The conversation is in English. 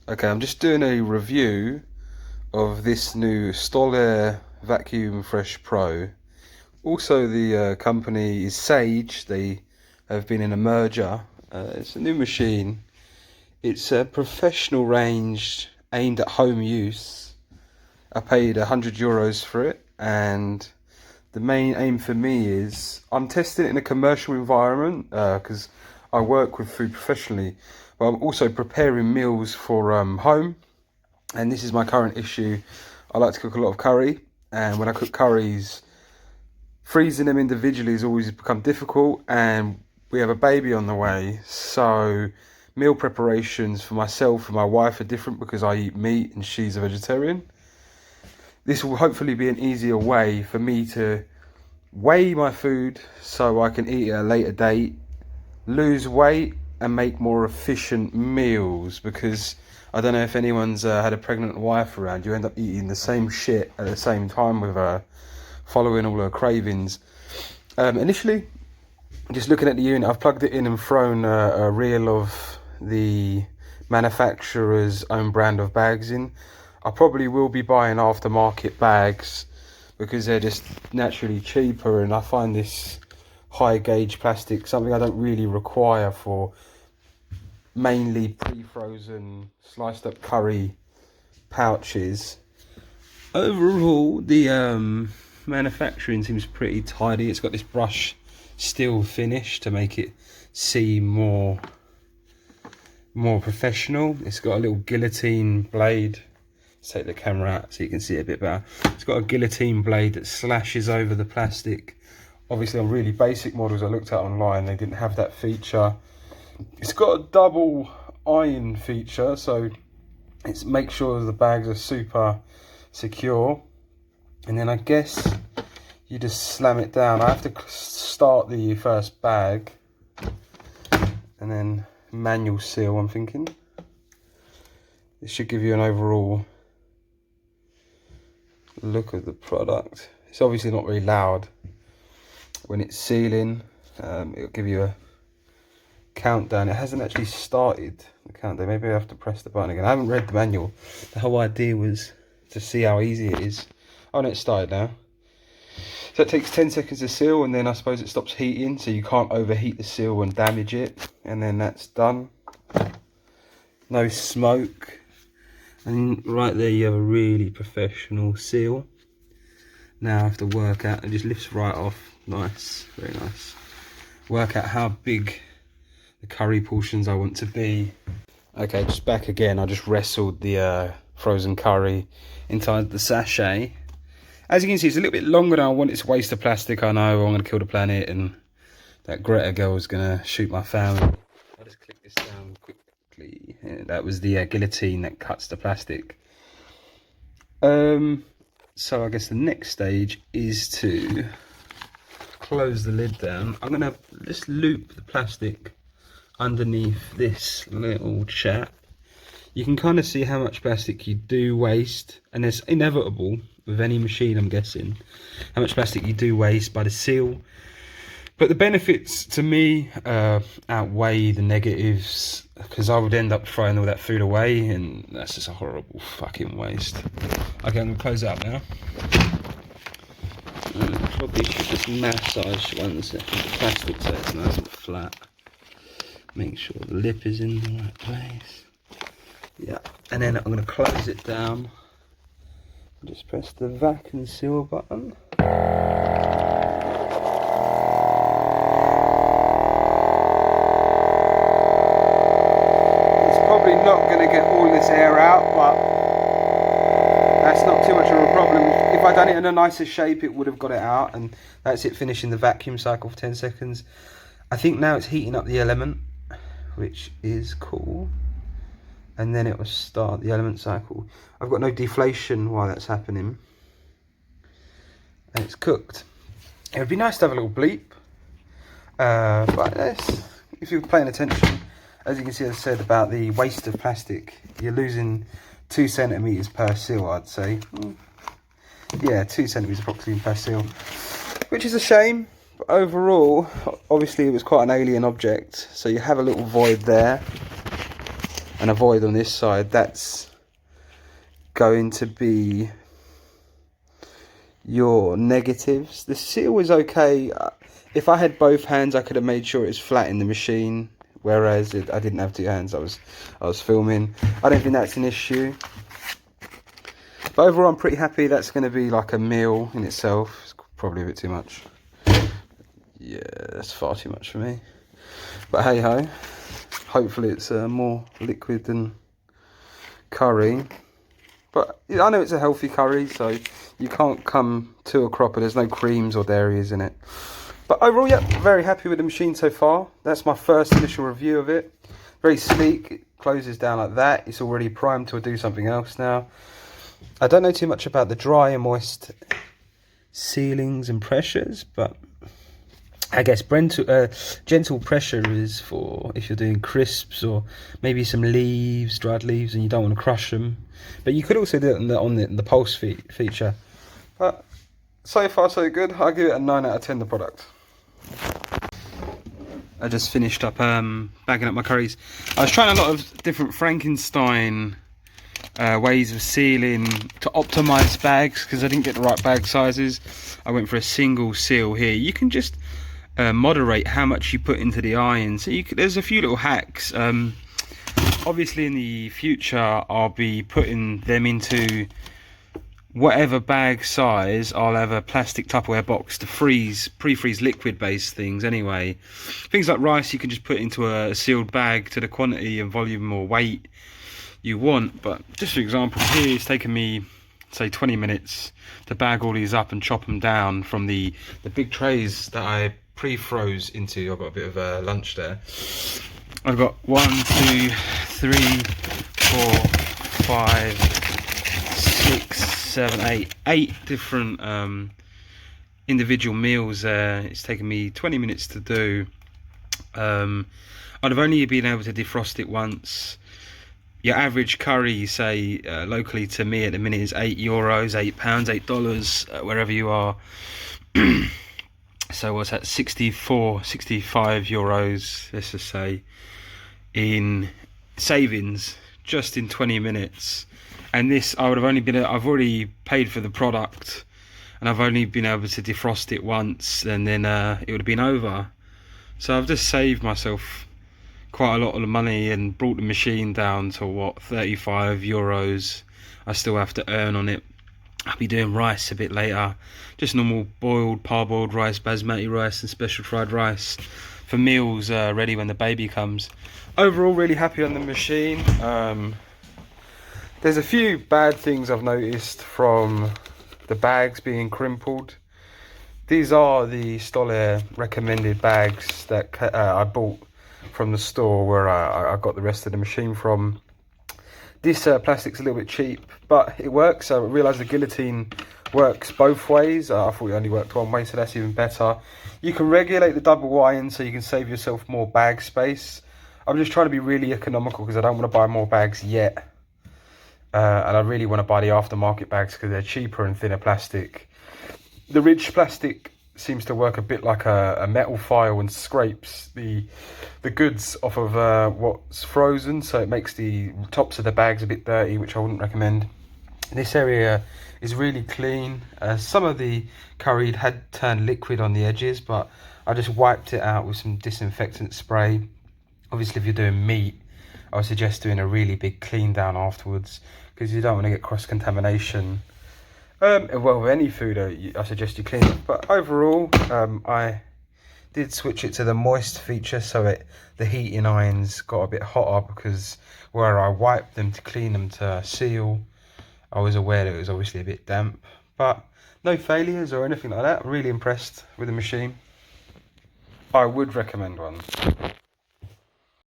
Okay, I'm just doing a review of this new Stollar VacuumFresh Pro. Also, the company is Sage. They have been in a merger. It's a new machine. It's a professional range aimed at home use. I paid €100 for it, and the main aim for me is I'm testing it in a commercial environment because I work with food professionally, but I'm also preparing meals for home. And this is my current issue. I like to cook a lot of curry, and when I cook curries, freezing them individually has always become difficult, and we have a baby on the way, so meal preparations for myself and my wife are different because I eat meat and she's a vegetarian. This will hopefully be an easier way for me to weigh my food so I can eat at a later date, lose weight and make more efficient meals, because I don't know if anyone's had a pregnant wife around. You end up eating the same shit at the same time with her, following all her cravings. Initially, just looking at the unit, I've plugged it in and thrown a reel of the manufacturer's own brand of bags in. I probably will be buying aftermarket bags because they're just naturally cheaper, and I find this high gauge plastic something I don't really require for mainly pre-frozen sliced up curry pouches. Overall, the manufacturing seems pretty tidy. It's got this brush steel finish to make it seem more professional. It's got a little guillotine blade. Let's take the camera out so you can see it a bit better. It's got a guillotine blade that slashes over the plastic. Obviously on really basic models I looked at online, they didn't have that feature. It's got a double iron feature, so it makes sure the bags are super secure. And then I guess you just slam it down. I have to start the first bag and then manual seal, I'm thinking. This should give you an overall look at the product. It's obviously not very loud when it's sealing. It'll give you a countdown. It hasn't actually started the countdown. Maybe I have to press the button again. I haven't read the manual. The whole idea was to see how easy it is. Oh no, it started now. So it takes 10 seconds to seal, and then I suppose it stops heating, so you can't overheat the seal and damage it. And then that's done. No smoke. And right there you have a really professional seal. Now I have to work out, it just lifts right off. Nice, very nice. Work out how big the curry portions I want to be. Okay, just back again. I just wrestled the frozen curry inside the sachet. As you can see, it's a little bit longer than I want. It's a waste of plastic, I know. I'm going to kill the planet, and that Greta girl is going to shoot my family. I'll just click this down quickly. Yeah, that was the guillotine that cuts the plastic. So I guess the next stage is to close the lid down. I'm going to just loop the plastic underneath this little chap. You can kind of see how much plastic you do waste, and it's inevitable with any machine, I'm guessing, how much plastic you do waste by the seal. But the benefits to me outweigh the negatives, because I would end up throwing all that food away, and that's just a horrible fucking waste. Okay, I'm going to close it up now. Probably should just massage one second the plastic so it's nice and flat. Make sure the lip is in the right place. Yeah, and then I'm going to close it down. Just press the vac and seal button. It's probably not going to get all this air out, but that's not too much of a problem. If I'd done it in a nicer shape, it would have got it out, and that's it, finishing the vacuum cycle for 10 seconds. I think now it's heating up the element, which is cool. And then it will start the element cycle. I've got no deflation while that's happening. And it's cooked. It would be nice to have a little bleep. But if you're paying attention, as you can see, I said about the waste of plastic, you're losing 2 centimeters per seal, I'd say. Yeah, 2 centimeters approximately per seal, which is a shame. But overall, obviously it was quite an alien object, so you have a little void there. and a void on this side, that's going to be your negatives. The seal is okay. If I had both hands, I could have made sure it's flat in the machine, whereas I didn't have two hands. I was filming. I don't think that's an issue. But overall, I'm pretty happy. That's going to be like a meal in itself. It's probably a bit too much. Yeah, that's far too much for me. But hey ho. Hopefully it's more liquid than curry. But I know it's a healthy curry, so you can't come to a cropper. There's no creams or dairies in it. But overall, yeah, very happy with the machine so far. That's my first initial review of it. Very sleek. It closes down like that. It's already primed to do something else now. I don't know too much about the dry and moist sealings and pressures, but I guess gentle pressure is for if you're doing crisps or maybe some leaves, dried leaves, and you don't want to crush them. But you could also do it on the pulse feature. But so far so good. I'll give it a 9 out of 10, the product. I just finished up bagging up my curries. I was trying a lot of different Frankenstein ways of sealing to optimize bags because I didn't get the right bag sizes. I went for a single seal here. You can just moderate how much you put into the iron. So there's a few little hacks. Obviously in the future I'll be putting them into whatever bag size. I'll have a plastic Tupperware box to pre-freeze liquid based things anyway. Things like rice you can just put into a sealed bag to the quantity and volume or weight you want. But just for example, here it's taken me say 20 minutes to bag all these up and chop them down from the big trays that I pre-froze into. I've got a bit of lunch there. I've got 1, 2, 3, 4, 5, 6, 7, 8 different individual meals there. It's taken me 20 minutes to do. I'd have only been able to defrost it once. Your average curry, say locally to me at the minute, is €8, £8, $8, wherever you are. So what's that, 65 euros, let's just say, in savings just in 20 minutes. And this, I've already paid for the product and I've only been able to defrost it once, and then it would have been over. So I've just saved myself quite a lot of money and brought the machine down to what, 35 euros I still have to earn on it. I'll be doing rice a bit later, just normal boiled, parboiled rice, basmati rice and special fried rice for meals ready when the baby comes. Overall, really happy on the machine. There's a few bad things I've noticed from the bags being crimpled. These are the Stollar recommended bags that I bought from the store where I got the rest of the machine from. This plastic's a little bit cheap, but it works. I realised the guillotine works both ways. I thought it only worked one way, so that's even better. You can regulate the double iron so you can save yourself more bag space. I'm just trying to be really economical because I don't want to buy more bags yet. And I really want to buy the aftermarket bags because they're cheaper and thinner plastic. The ridged plastic seems to work a bit like a metal file and scrapes the goods off of what's frozen, so it makes the tops of the bags a bit dirty, which I wouldn't recommend. This area is really clean. Some of the curry had turned liquid on the edges, but I just wiped it out with some disinfectant spray. Obviously if you're doing meat, I would suggest doing a really big clean down afterwards because you don't want to get cross-contamination. Well, with any food, I suggest you clean it. But overall, I did switch it to the moist feature, so the heating irons got a bit hotter because where I wiped them to clean them to seal, I was aware that it was obviously a bit damp. But no failures or anything like that. Really impressed with the machine. I would recommend one.